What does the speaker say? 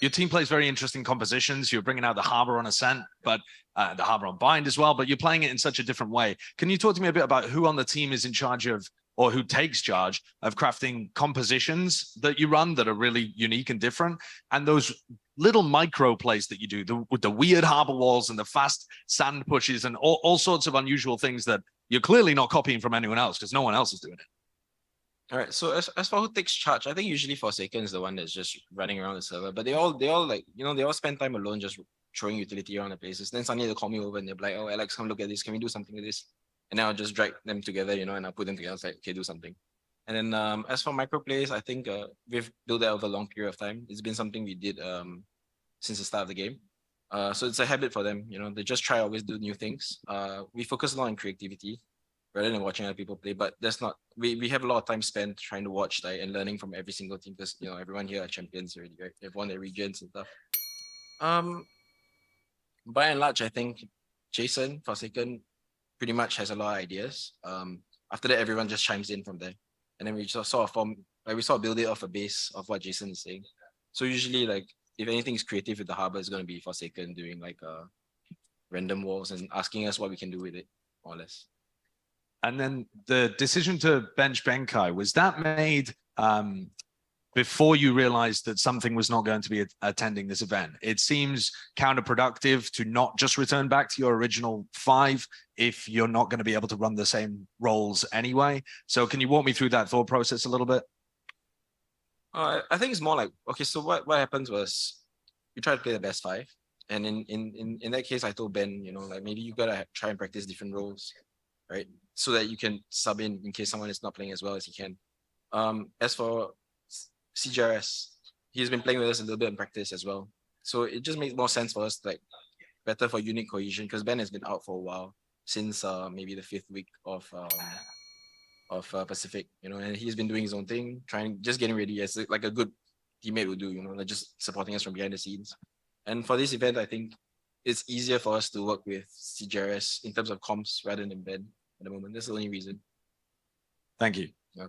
your team plays very interesting compositions. You're bringing out the Harbor on Ascent, but the Harbor on Bind as well, but you're playing it in such a different way. Can you talk to me a bit about who on the team is in charge of, or who takes charge of crafting compositions that you run that are really unique and different, and those little micro plays that you do with the weird harbor walls and the fast sand pushes and all sorts of unusual things that you're clearly not copying from anyone else because no one else is doing it? All right. So as for who takes charge, I think usually Forsaken is the one that's just running around the server. But they all like, you know, they all spend time alone just throwing utility around the places. Then suddenly they call me over and they're like, "Oh, Alex, come look at this. Can we do something with this?" And then I'll just drag them together, you know, and I'll put them together. It's like, okay, do something. And then as for micro plays, I think we've built that over a long period of time. It's been something we did since the start of the game. So it's a habit for them, you know, they just try always do new things. We focus a lot on creativity rather than watching other people play, but that's not, we have a lot of time spent trying to watch and learning from every single team because, you know, everyone here are champions already, right? They've won their regions and stuff. By and large, I think Jason, Forsaken, pretty much has a lot of ideas. After that, everyone just chimes in from there. And then we just sort of form, like we sort of build it off a base of what Jason is saying. So usually, like, if anything is creative with the harbor, it's going to be Forsaken doing like random walls and asking us what we can do with it, more or less. And then the decision to bench Benkai, was that made before you realized that something was not going to be attending this event? It seems counterproductive to not just return back to your original 5 if you're not going to be able to run the same roles anyway. So can you walk me through that thought process a little bit? I think it's more like, okay, so what happens was we try to play the best 5. And in that case, I told Ben, you know, like maybe you gotta try and practice different roles, right? So that you can sub in case someone is not playing as well as he can. As for CJRS, he's been playing with us a little bit in practice as well. So it just makes more sense for us, like better for unit cohesion, because Ben has been out for a while, since maybe the 5th week of Pacific, you know, and he's been doing his own thing, just getting ready as like a good teammate would do, you know, like just supporting us from behind the scenes. And for this event, I think it's easier for us to work with CJRS in terms of comps rather than Ben at the moment. That's the only reason. Thank you. Yeah.